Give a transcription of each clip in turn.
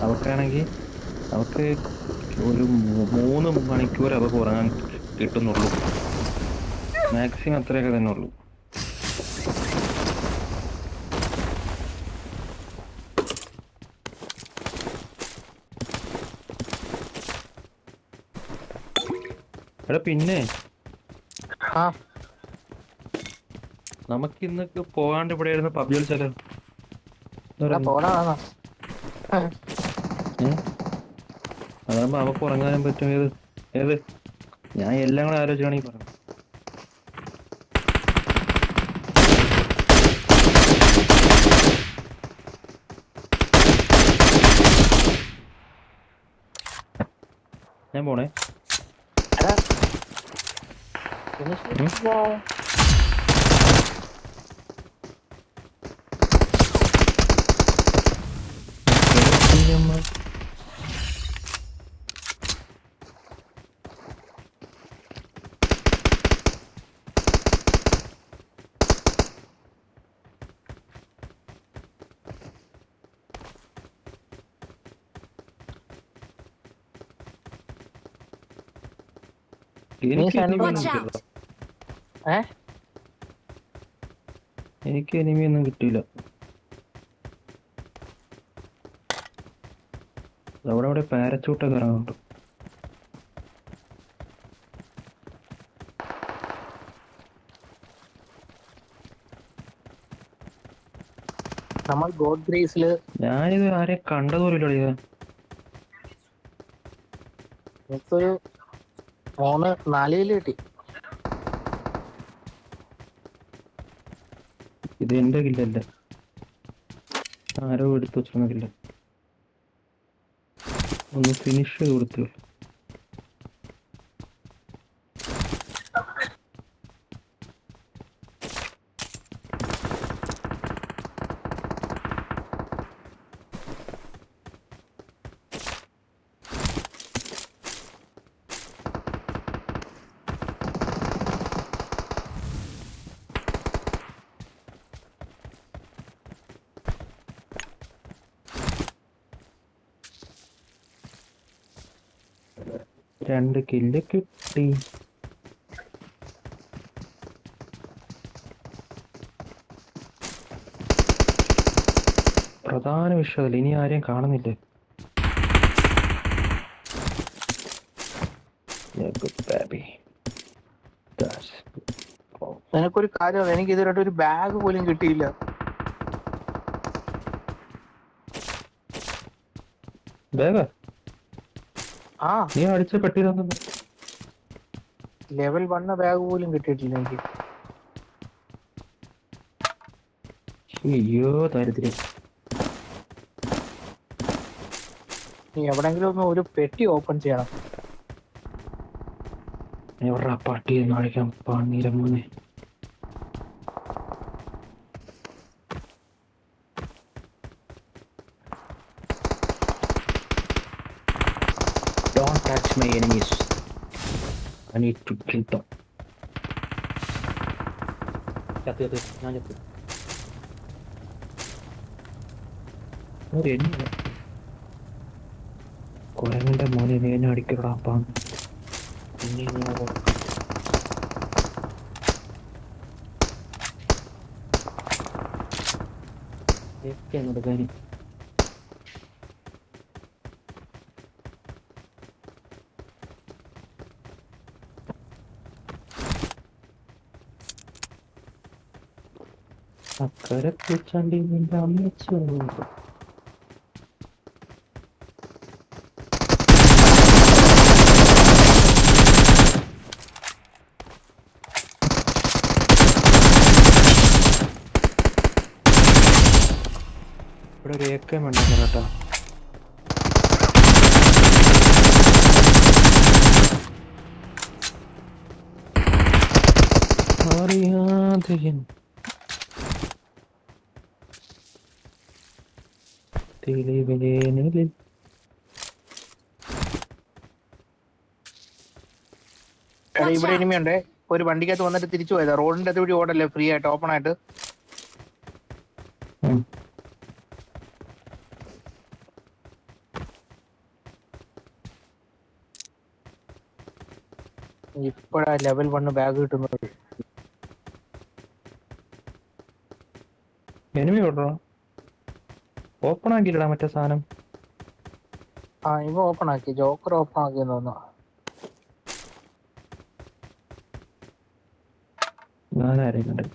അവക്കാണെങ്കിൽ അവക്ക് ഒരു 3 മണിക്കൂർ അവക്ക് ഉറങ്ങാൻ കിട്ടുന്നുള്ളൂ. മാക്സിമം അത്രയൊക്കെ തന്നെ ഉള്ളൂ. എടാ പിന്നെ നമുക്ക് ഇന്ന് പോകാണ്ട് ഇവിടെ ആയിരുന്നു പബ്ജി കളിച്ചാലോ? അതാകുമ്പോ അവക്ക് ഉറങ്ങാനും പറ്റും. ഏത് ഞാൻ എല്ലാം കൂടെ ആലോചിക്കുകയാണെങ്കിൽ പറഞ്ഞു. ഞാൻ പോണേ. എനിക്ക് എനിമിയൊന്നും കിട്ടിയില്ല. അവിടെ പാരച്ചൂട്ടൊക്കെ ഇറങ്ങുന്നുണ്ട്. നമ്മൾ ഗോഡ് ഗ്രേസില് ഞാനിത് ആരെ കണ്ടതുപോലും ഇല്ല. എനിക്കൊരു 3-4 കിലോ കിട്ടി. ഇത് എന്റെ കില്ലല്ല, ആരോ എടുത്തു വെച്ചിരുന്ന കില്ല. ഒന്ന് ഫിനിഷ് ചെയ്ത് കൊടുത്തു. രണ്ട് കില്ല് കിട്ടി. പ്രധാന വിഷയമല്ല, ഇനി ആരെയും കാണുന്നില്ലേ? നിനക്കൊരു കാര്യം, എനിക്ക് ഇതുവരെ ഒരു ബാഗ് പോലും കിട്ടിയില്ല. നീ അടിച്ച പെട്ടിയിലൊന്നും ലെവൽ 1 ബാഗ് പോലും കിട്ടിയിട്ടില്ല എനിക്ക്. അയ്യോ ദാരിദ്ര്യം. നീ എവിടെങ്കിലും ഒരു പെട്ടി ഓപ്പൺ ചെയ്യണം. എവിടാ പട്ടി എന്ന് അടിക്കാൻ പന്നീരം മോനെ. Don't touch my enemies. I need to kill them. ഞാൻ ചത്തു. കുരങ്ങന്റെ മോനെ നീ എന്നെ അടിക്കടാ പാന്ന്. പിന്നെ എടുക്കാനും അക്കരെ പൂച്ചാണ്ടി നിന്റെ അമ്മച്ചു. ഇവിടെ ഒരു ഏക്കം ഉണ്ടെന്ന് കേട്ടോ. അറിയാതെ തെളിവേനലിൽ ഇവിടെ ഇനിമയുണ്ടേ. ഒരു വണ്ടിക്കകത്ത് വന്നിട്ട് തിരിച്ചു പോയതാ. റോഡിന്റെ അതുവഴി ഓടല്ലേ, ഫ്രീ ആയിട്ട് ഓപ്പൺ ആയിട്ട്. ഇപ്പഴാ ലെവൽ 1 ബാഗ് കിട്ടുന്നത്. എനിമി വിടണോ? ഓപ്പൺ ആക്കിയില്ലടാ മറ്റേ സാധനം. ഇവ ഓപ്പൺ ആക്കി, ജോക്കർ ഓപ്പൺ ആക്കിയെന്ന് തോന്നുന്നു. ഞാനാരെയും കണ്ടത്.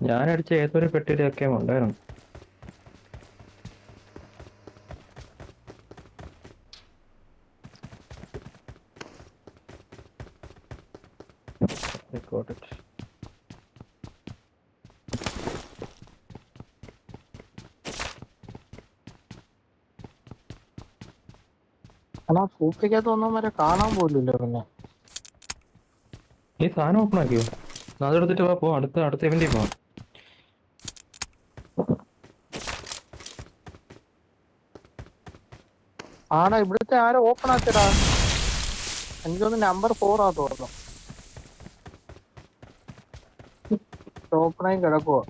ഞാനടിച്ച ഏതൊരു പെട്ടിയിലൊക്കെ ഉണ്ടായിരുന്നു. Got it. സൂപ്പിക്കകത്ത് ഒന്നും വരെ കാണാൻ പോലില്ല. പിന്നെ ഈ സാധനം ഓപ്പൺ ആക്കിയോ? അതെടുത്തിട്ട് വാ, പോ അടുത്ത ഇവന്റിൽ പോവാം. ഇവിടുത്തെ ആരോ ഓപ്പൺ ആക്കിയടാ. എനിക്കൊന്ന് നമ്പർ 4 ആ തോന്നുന്നു. ഓപ്പണായി കിടക്കുവോ?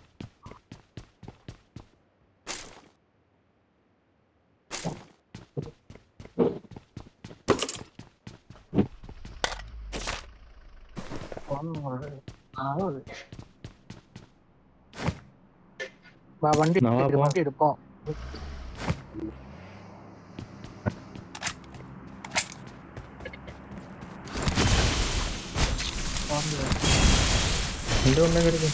വണ്ടി എടുപ്പോ. എന്തുകൊണ്ടാ കരുത്?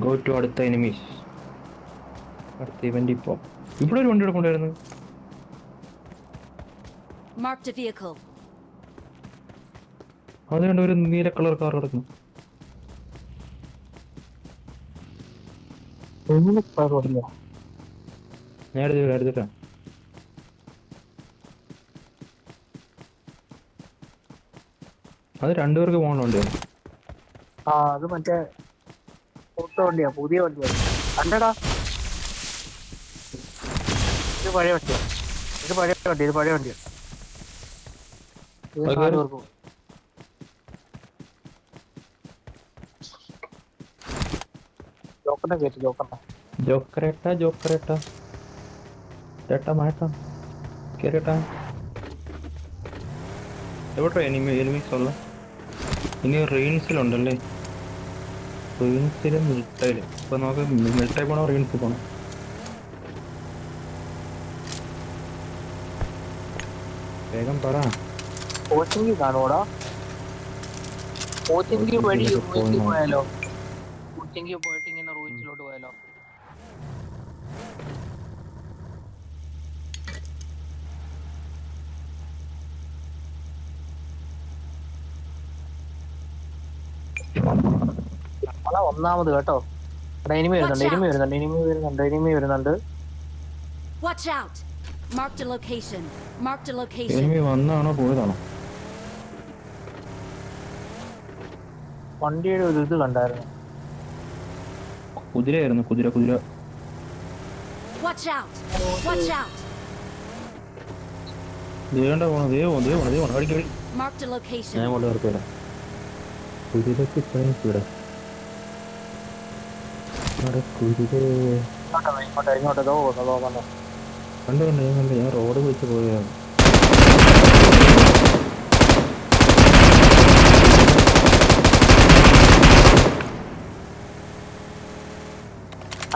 Go to അടുത്ത enemies. അടുത്ത ഇവന്റ് ഇപ്പോ ഇവിടെ ഒരു വണ്ടി കൊണ്ടുവരുന്നു. Marked a vehicle. അതുകൊണ്ട് ഒരു നീല കളർ കാർ കിടക്കുന്നു. ഞാൻ എടുത്തിട്ടാ. അത് രണ്ടുപേർക്ക് പോകണുണ്ട്. അത് മറ്റേ വണ്ടിയാ, പുതിയ വണ്ടിയാ. അല്ലടാ, ഇത് പഴയ വണ്ടിയാ. ഇത് പഴയ വണ്ടിയാ. ജോക്കറേട്ടാ ചേട്ടാ മാറ്റാ കേട്ടാ. എവിടെ എനിമീസ് ഉള്ള? ഇനി റെയിൻസിലുണ്ടല്ലേ? റെയിൻസിലും മിൽട്ടയില്. ഇപ്പൊ നമുക്ക് മിൽട്ടായി പോണോ റെയിൻസിൽ പോണോ? വേഗം പറ. കോച്ചിങ് കാണൂടാ. കോച്ചിങ് വഴി പോയാലോ? കോച്ചിങ് പോയിട്ട് ഇങ്ങനെ റൂയിച്ചിലോട്ട് പോയാലോ? നമ്മളാ ഒന്നാമത് കേട്ടോ. എനിമി വരുന്നുണ്ട്. Watch out. Marked a location. Enemy വന്നാണോ പോയതാണോ? വണ്ടിയുടെ ഒരു ഇത് കണ്ടായിരുന്നു. കുതിരയായിരുന്നു. കുതിര Watch out. ദേവണ്ട പോണോ? അടിക്കടി Marked a location. ഞാൻ കൊണ്ട് നിർത്തില്ല. കുതിരക്ക് ഇത്രയും സ്പീഡാ? കണ്ടു ഞാൻ റോഡ് വെച്ച് പോയാണ്.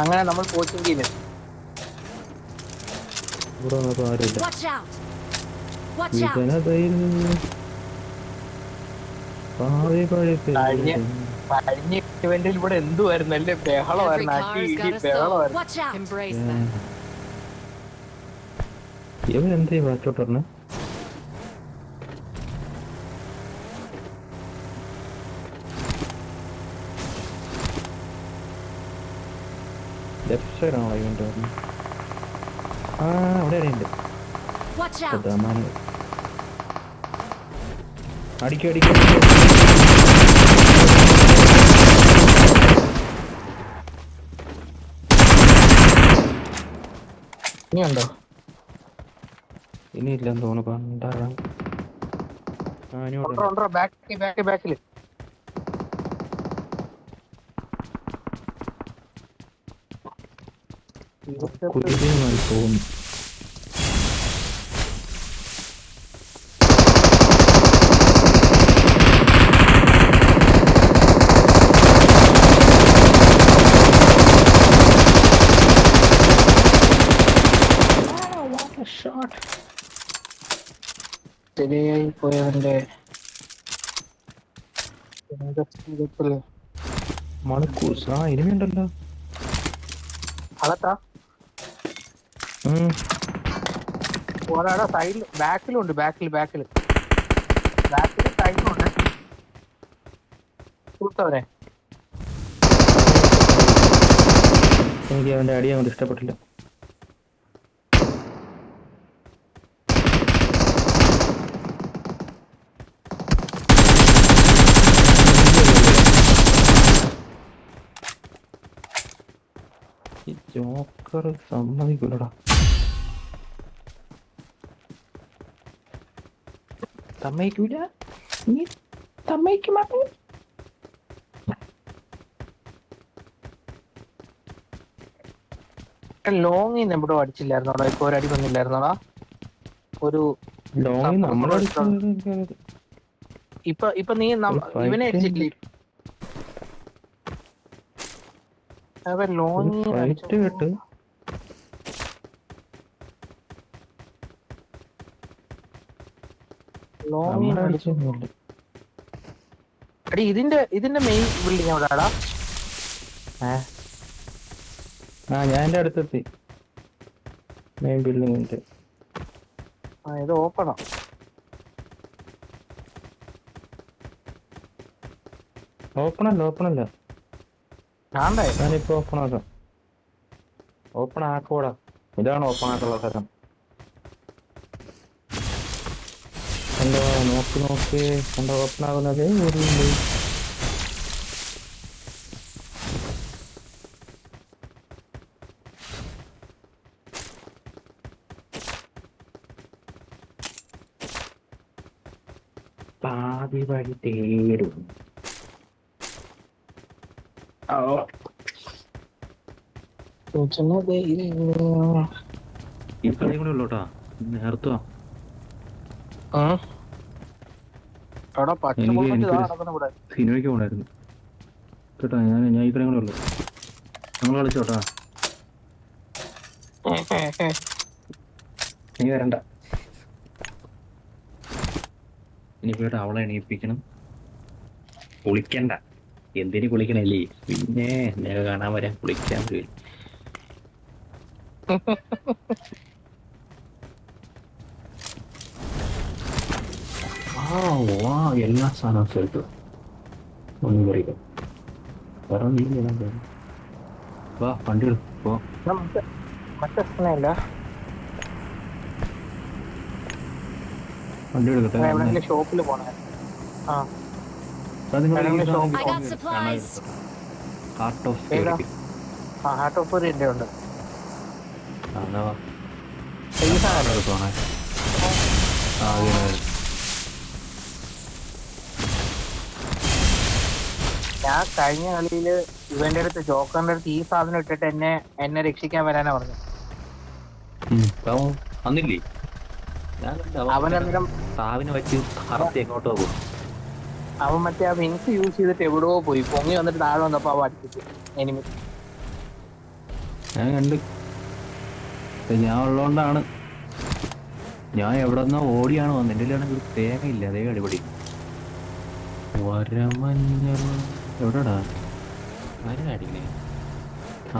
അങ്ങനെ നമ്മൾ കോച്ചിങ് ഇവിടെ വന്നപ്പോ ആരുമില്ല. കഴിഞ്ഞ ഇവന്റിൽ ഇവിടെ എന്തുവായിരുന്നു? അല്ലേ ബഹളമായിരുന്നു, ഇവരെന്താ ബാക്കോട്ട് പറഞ്ഞ? ലെഫ്റ്റ് സൈഡാണോ ഇവന്റ് പറഞ്ഞത്? അവിടെ ഉണ്ട്. അടിക്കും ഇനിയുണ്ടോ? ഇനിയില്ലെന്ന് തോന്നുന്നു പണ്ടാണ്. ആ ഇനി ഇവിടെ ഉണ്ടോ ഉണ്ട്. ഉണ്ടോ, ബാക്കിൽ. കുരുതിയുമായി തോന്നുന്നു. ശരിയായി പോയവന്റെ മണിക്കൂർ ആ ഇനിയുണ്ടല്ലോ. അകത്താ ഒരാടെ സൈഡിൽ ബാക്കിലുണ്ട്, ബാക്കിൽ സൈഡിലുണ്ട്. കൂത്തവരെ എനിക്ക് അവന്റെ അടി അങ്ങോട്ട് ഇഷ്ടപ്പെട്ടില്ല. ഈ ജോക്കർ സമ്മതിക്കൂലടാ. സമ്മതിക്കൂല, നീ സമ്മതിക്കുമാ. ലോങ്ങിൽ നിന്ന് എവിടെ അടിച്ചില്ലായിരുന്നോടാ? ഇപ്പൊ ഒരടി വന്നില്ലായിരുന്നോടാ? ഒരു ലോങ്ങി നമ്മളടിച്ചു. ഇപ്പൊ നീ ഇവനെ അടിച്ചില്ലേ? അവൻ ലോങ്ങി ഫൈറ്റ് കേട്ട് നമ്മളടിച്ചൊന്നുമില്ല. അടി ഇതിന്റെ മെയിൻ ബിൽഡിംഗ് എവിടെയാടാ? ആ ഞാൻ എന്റെ അടുത്തെത്തി. മെയിൻ ബിൽഡിങ്ങിന്റെ ഇത് ഓപ്പണോ? ഓപ്പണല്ല. ഞാനിപ്പോ ഓപ്പൺ ആക്കാം. ഓപ്പൺ ആക്കോടാ. ഇതാണ് ഓപ്പൺ ആക്കാനുള്ള സ്ഥലം. എന്താ നോക്കി എന്താ ഓപ്പൺ ആകുന്നത്? ഒരു പാതി വഴി തേടും. ഈ കളി കൂടെ ഉള്ളൂട്ടാ. നേരത്തെ സിനിമയ്ക്ക് പോണായിരുന്നു കേട്ടോ. ഞാൻ ഈ കളി കൂടെ ഉള്ളു. നമ്മൾ കളിച്ചോട്ടാ. നീ വരണ്ട. ഇനി പോയിട്ട് അവളെ എണീപ്പിക്കണം. കുളിക്കണ്ട. എന്തിനു കുളിക്കണല്ലേ? പിന്നെ എന്നെ കാണാൻ വരാൻ കുളിക്കാൻ വരും. എല്ലാ സാധനവും സ്ഥലത്ത് ഒന്നും പറയില്ല. വേറെ ഒന്നും വാ വണ്ടി എടുപ്പോ. വണ്ടി എടുക്കട്ടെ. ഷോപ്പിൽ പോണേ. I got supplies. Heart of heart of ഉണ്ട്. ഞാൻ കഴിഞ്ഞ കളിയില് ഇവന്റെ അടുത്ത് ജോക്കറിന്റെ അടുത്ത് ഈ സാധനം ഇട്ടിട്ട് എന്നെ രക്ഷിക്കാൻ വരാനാ പറഞ്ഞു. വന്നില്ലേ? അവനന്നേരം സാവിനെ വെച്ച് ഹർത്തി എങ്ങോട്ടോ പോകും. അവൻ മറ്റേ ആ വിങ്സ് യൂസ് ചെയ്തിട്ട് എവിടെയോ പോയി. പൊങ്ങി വന്നിട്ട് താഴെ വന്നപ്പോ അവ അടിച്ചിട്ട് എനിമി. ഞാൻ കണ്ട്. ഞാൻ ഉള്ളതുകൊണ്ടാണ്. ഞാൻ എവിടെ നിന്നോ ഓടിയാണ് വന്നത്. എൻ്റെ ആണെങ്കിൽ തേങ്ങയില്ല. അതേ അടിപൊളി വരമഞ്ഞൾ എവിടെടാ? ആരടിക്കണേ? ആ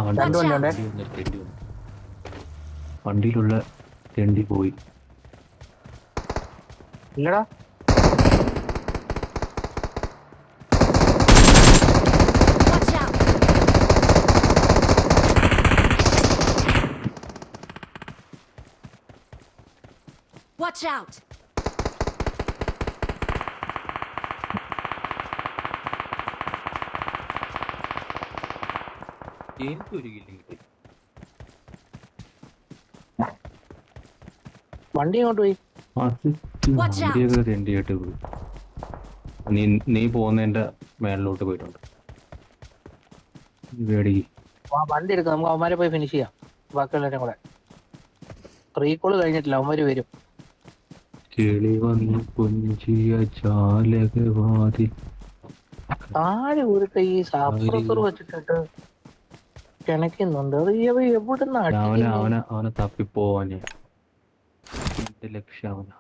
വണ്ടിയിലുള്ള തെണ്ടി പോയി. ഇല്ലടാ Watch out! എനിക്കൊരു കില്ല് കിട്ടി. വണ്ടി അങ്ങോട്ട് പോയി. Watch out. വണ്ടിയൊക്കെ തെണ്ടിയായിട്ട് പോയി. നീ നീ പോകുന്നതിന്റെ മേളിലോട്ട് പോയിട്ടുണ്ട്. പേടിക്ക്. വണ്ടി എടുക്കാം, നമുക്ക് അവന്മാരെ പോയി ഫിനിഷ് ചെയ്യാം. ബാക്കിയുള്ളവരും കൂടെ റീകോള് കഴിഞ്ഞിട്ടില്ല, അവന്മാര് വരും. കിളി വന്ന് കൊഞ്ചിയ ചാലകവാതി. താഴെ ഒരുത്ത ഈ സപ്രസർ വെച്ചിട്ടിട്ട് കിണക്കുന്നുണ്ട്. അത് എവിടുന്ന അവനെ തപ്പിപ്പോവാന് എന്റെ ലക്ഷ്യം അവനാ.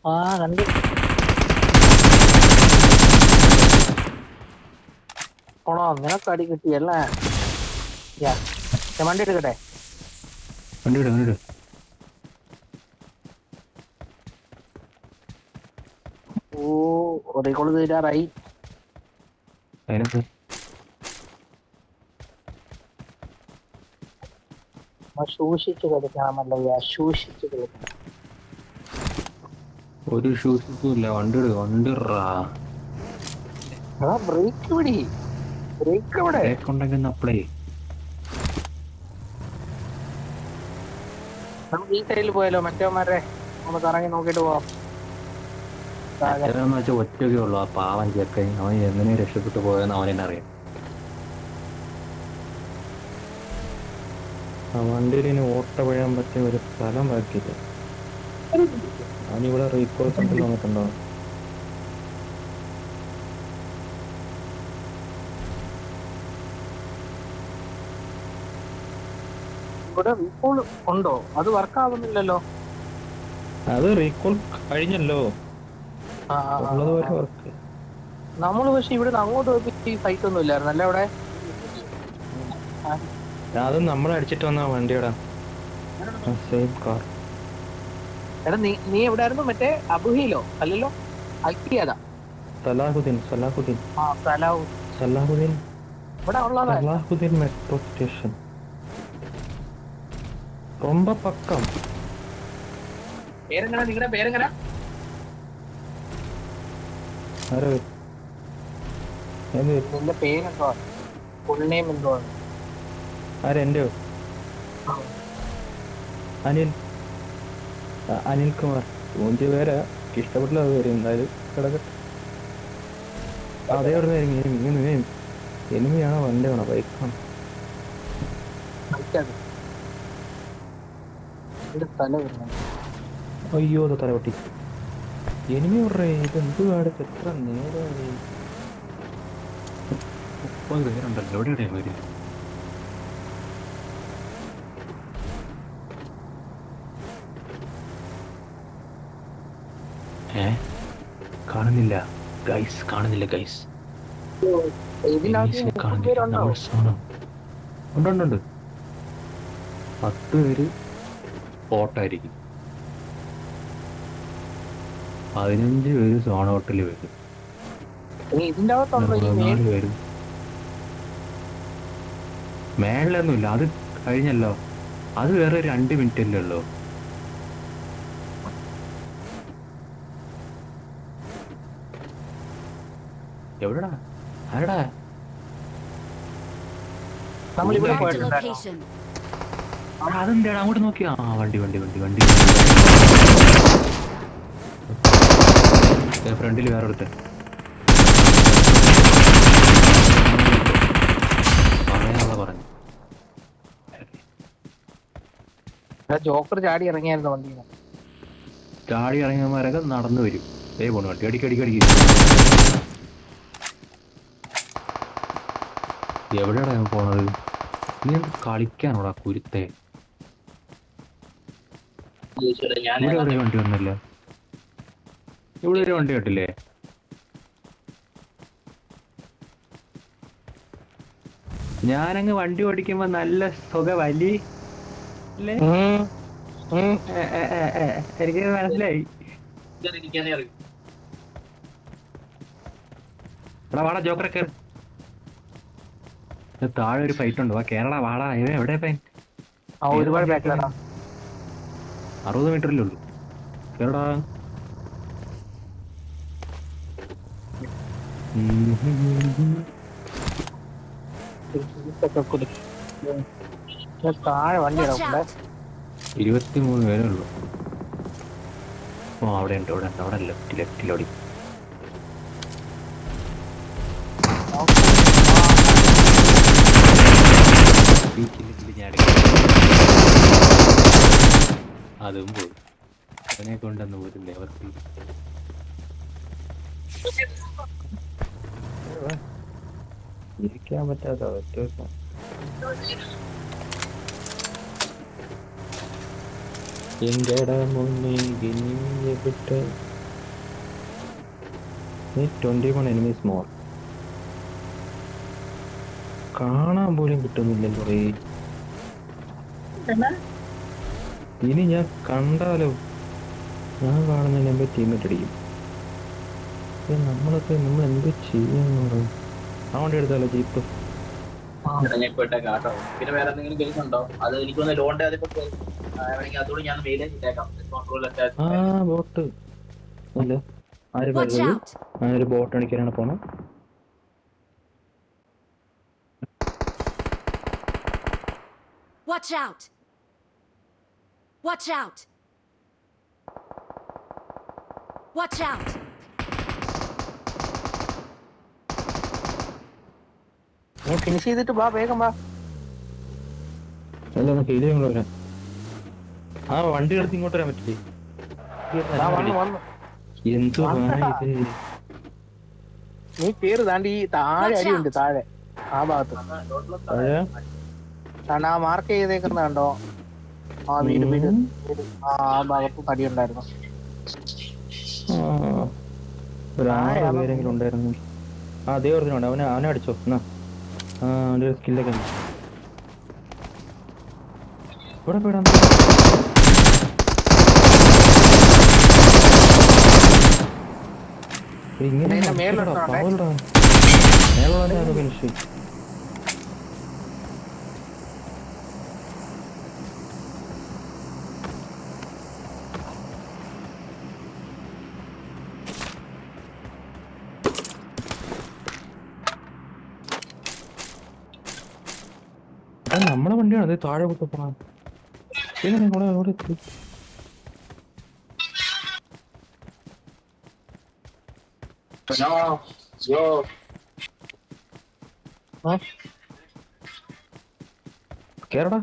ആ കണ്ട് പോണോ, നിനക്ക് അടി കിട്ടിയല്ലേ? ഞാൻ വണ്ടി എടുക്കട്ടെ. വണ്ടി ഓ റീകോള് തീരാറായി. അതിനകത്ത് സൂക്ഷിച്ചു കളിക്കണമല്ലോ, സൂക്ഷിച്ചു കളിക്കണം. ഒരു ഷൂസും ഇല്ല. വണ്ടി ബ്രേക്ക് പിടി, ബ്രേക്ക് എവിടെ? ഉണ്ടെങ്കിൽ അപ്ലൈ. നമുക്ക് ഈ സൈഡിൽ പോയാലോ? മറ്റേമാരെ ഒന്ന് കറങ്ങി നോക്കിട്ട് പോവാം. വെച്ചാൽ ഒറ്റയ്ക്കേ ഉള്ളു ആ പാവൻ ചെക്കൻ. അവൻ എങ്ങനെ രക്ഷപ്പെട്ടു പോയെന്ന് അവനെന്നെ അറിയാം. ആ വണ്ടിയിൽ ഇനി ഓട്ട പഴയാൻ പറ്റിയ ഒരു സ്ഥലം ബാക്കിയില്ല. അവനിവിടെ റീകോൾ സെന്ററിൽ വന്നിട്ടുണ്ടോ? ഇവിടെ റീകോൾ ഉണ്ടോ? അത് വർക്ക് ആവുന്നില്ലല്ലോ. അത് റീകോൾ കഴിഞ്ഞല്ലോ. വർക്ക് നമ്മള് പക്ഷെ ഇവിടെ അങ്ങോട്ട് പോയി ഫൈറ്റ് ഒന്നും ഇല്ലായിരുന്നു അല്ലേ അവിടെ? അത് നമ്മളെ അടിച്ചിട്ട് വന്ന വണ്ടിയുടെ സെയിം കാർ. എടാ നീ എവിടെയായിരുന്നു? മറ്റേ അബുഹിയിലോ? അല്ലല്ലോ, അൽക്കിയാദാ. സലാഹുദ്ദീൻ ഇവിടെ ഉള്ളതാ. സലാഹുദ്ദീൻ മെട്രോ സ്റ്റേഷൻ ரொம்ப പക്കം. പേരെങ്ങനെ? നിങ്ങളുടെ പേരെങ്ങനെ? നിന്റെ പേരെന്തോ? ഫുൾ നെയിം എന്തോ? ആരെന്റെയോ? അനിൽകുമാർ. തോന്നിയ പേരാ, ഇഷ്ടപ്പെട്ടില്ല. അത് പേര് എന്തായാലും കിടക്കട്ടെ. അതേ എനിമിയാണോ വണ്ടിയാണോ ബൈക്കാണോ? അയ്യോ അത് തലവട്ടി. എനിമി പറയേ, ഇതെന്ത് കാലത്ത് എത്ര നേരമായി? 30 പേരുണ്ടല്ലോ. എവിടെയാണ് പേര്? കാണുന്നില്ല ഗൈസ്. ഉണ്ട് 10 പേര് ഓട്ടായിരിക്കും, 15 പേര് സോൺ ഹോട്ടലിൽ വരും, 4 പേര് മേളിലൊന്നുമില്ല. അത് കഴിഞ്ഞല്ലോ. അത് വേറെ 2 മിനിറ്റ് അല്ലേ ഉള്ളൂ. എവിടെടാ? ആരടാ? Marked a location. അതെന്താടാ അങ്ങോട്ട് നോക്കിയാ? വണ്ടി ഫ്രണ്ടിൽ വേറെ എടുത്ത പറഞ്ഞു. ജോക്കർ ചാടി ഇറങ്ങിയായിരുന്നു വണ്ടി. ചാടി ഇറങ്ങിയവന്മാരൊക്കെ നടന്നു വരും. പോണു വണ്ടി. അടിക്കടിക്കടിക്ക്. എവിടെയാടാ ഞാൻ പോണത്? നീ എന്ത് കളിക്കാനോടാ കുരുത്തെ? ഇവിടെ ഒരു വണ്ടി വന്നില്ല. ഇവിടെ ഒരു വണ്ടി കണ്ടില്ലേ? ഞാനങ്ങ് വണ്ടി ഓടിക്കുമ്പോ നല്ല സുഖവലി അല്ലേ? എനിക്ക് മനസ്സിലായി. എടാ വാടാ ജോക്കറൊക്കെ. താഴെ ഒരു ഫൈറ്റ് ഉണ്ട്. വാ കേരള വാടാ. എവിടെ ഫൈൻ? ഒരുപാട് 60 മീറ്ററിലേ ഉള്ളൂ. കേരളാ. താഴെ വണ്ടി Watch കിടപ്പുണ്ട്. out! 23 പേരേ ഉള്ളൂ. ഓ അവിടെ ഉണ്ട്, അവിടെ ഉണ്ട്, അവിടെ ലെഫ്റ്റിലോടി. അതും പോയി. അവനെ കൊണ്ടന്ന് പോരില്ലേ അവർക്ക്. ഇരിക്കാൻ പറ്റാത്ത വ്യത്യാസം. എങ്കടാ മുന്നേ വിട്ട് 21 enemies more. കാണാൻ പോലും കിട്ടുന്നില്ലല്ലോ. ഇനി ഞാൻ കണ്ടാലോ, ഞാൻ കാണുന്നതിനെ ടീമേറ്റ് അടിക്കും. നമ്മൾ എന്ത് ചെയ്യാന്ന് പറയും. ആ വണ്ടി എടുത്താലോ, ജീപ്പ്. പിന്നെ വേറെ എന്തെങ്കിലും കേസ് ഉണ്ടോ? അത് എനിക്കൊന്ന് ലോണിന്റെ അതോട് ഞാൻ മെയിൽ ചെയ്തേക്കാം. ബോട്ട് അല്ല, ആര് Watch പറഞ്ഞത്? out! ഞാനൊരു ബോട്ട് അടിക്കാനാണ് പോണം. Watch out! Watch out! Watch out! നീ ഫിനിഷ് ചെയ്തിട്ട് വാ, വേഗം വാ. അല്ല, ഹീൽ ഞങ്ങൾ വരാം. ആ വണ്ടി എടുത്ത് ഇങ്ങോട്ട് വരാൻ പറ്റില്ലേ? വന്നു. എന്തോ നീ പേര് താണ്ടി ഈ താഴെ അടിയുണ്ട്, താഴെ ആ ഭാഗത്ത്. കാരണം ആ മാർക്ക് ചെയ്തേക്കുന്ന കണ്ടോ, ആ വീട് ആ ഭാഗത്ത് അടിയുണ്ടായിരുന്നു. ഒരു 6 പേരെങ്കിലും ഉണ്ടായിരുന്നു. ആ അതേ പറഞ്ഞുണ്ട്. അവനെ അടിച്ചോ എന്നാ. അവൻ്റെ ഒരു സ്കില്ലൊക്കെ ഉണ്ട്. ഇവിടെ പോയിടാ. ഇങ്ങനെ മേലോടാ ഫിനിഷ്. നമ്മളെ വണ്ടിയാണ് അത് താഴെ കുത്തപ്പോ. കേറടാ.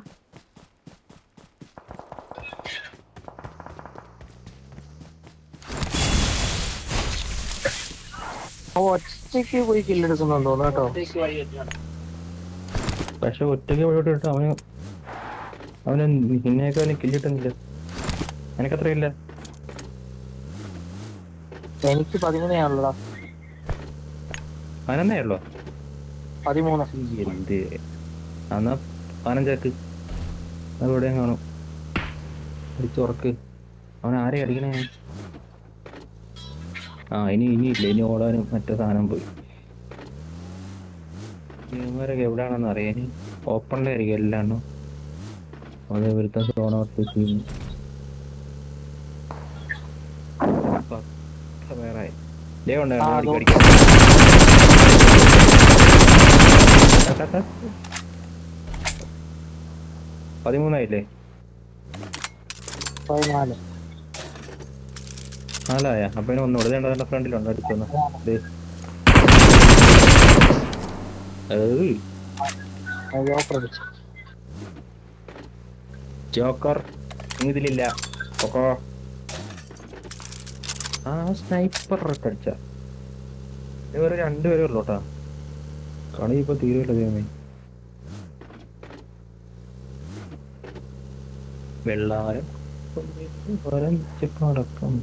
ഒറ്റയ്ക്ക് പോയി കില്ലെടുക്കുന്നുണ്ടോ കേട്ടോ. പക്ഷെ ഒറ്റയ്ക്ക് പോയിട്ട് അവന് നിന്നേക്കാളും കില്ലിട്ടുന്നില്ല. എനിക്കത്രയില്ല. എനിക്ക് 13 ആണല്ലോടാ. 11 ഉള്ളോ? 13. എന്ത് എന്നാ 15 അതെവിടെയും കാണും. അടിച്ചുറക്ക്. അവൻ ആരെ അടിക്കണേ? ഇനിയില്ല. ഇനി ഓടാനും മറ്റേ സാധനം പോയി. ഇവരൊക്കെ എവിടെയാണെന്ന് അറിയാൻ. ഓപ്പണിലായിരിക്കും എല്ലാം. അതേ വരുത്താൻ ചെയ്യുന്നു. വേറെ അടിക്കാം. 13 4 അപ്പൊ ഇനി ഒന്നുകൂടെ എന്റെ ഫ്രണ്ടിലുണ്ട്. അടുത്തൊന്ന് ജോക്കർ ഇതിലില്ല. സ്നൈപ്പർ അടിച്ച ഇവര് 2 പേരേ ഉള്ളൂട്ടാ. കളി ഇപ്പൊ തീരുവല്ലോ ദൈവമേ. വെള്ളാരം അടക്കം.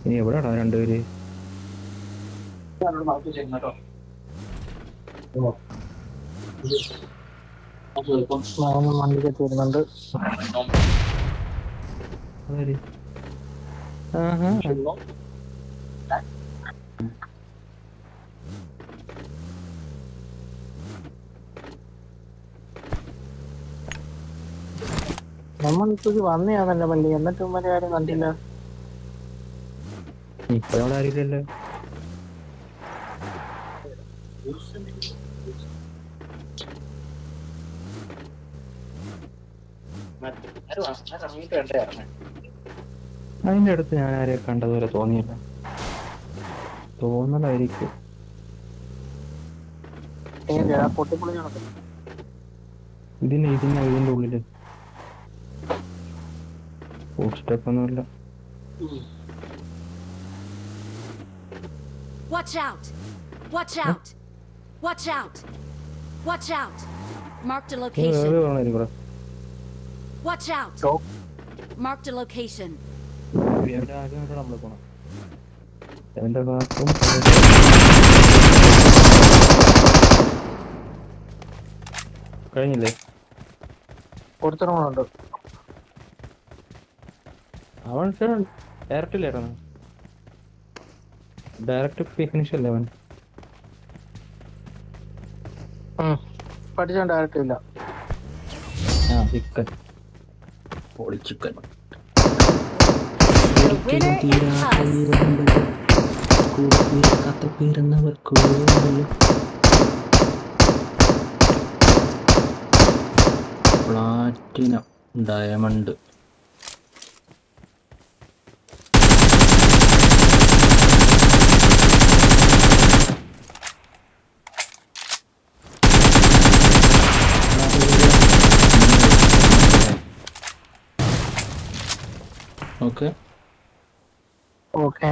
ഇനി എവിടെയാടാ 2 പേര്? വണ്ടിക്ക് വരുന്നുണ്ട്. നമ്മളിപ്പോ വന്നയാണല്ലോ പള്ളി, എന്നിട്ടും വരെ ആരും കണ്ടില്ല. ഇപ്പൊ അവിടെ ആരില്ലല്ലോ. ഇറങ്ങിയിട്ട് വേണ്ടേ ഇറങ്ങാൻ. അതിന്റെ അടുത്ത് ഞാൻ ആരെയും കണ്ടതുപോലെ തോന്നിയില്ല. തോന്നലായിരിക്കും. പൊട്ടിപ്പൊളിഞ്ഞ നടക്കുന്നു. ഇതിന്റെ ഉള്ളില് സ്റ്റെപ്പ് ഒന്നുമില്ല. Watch out! Watch out! Watch out! Watch out! Marked a location. ഇവിടെ Watch out! Marked a location. ആദ്യമായിട്ട് നമ്മൾ പോണം. എന്റെ ഭാഗത്തും കഴിഞ്ഞില്ലേ? കൊടുത്തിറങ്ങുന്നുണ്ട്. അവൻ ഡയറക്റ്റില്ലായിരുന്നു. ഡയറക്റ്റ് ഫിനിഷ് അല്ലേ അവൻ? പഠിച്ചാൽ ഡയറക്റ്റ് ഇല്ല. ചിക്കൻ പൊളി chicken. The winner is us. Platinum diamond okay. Okay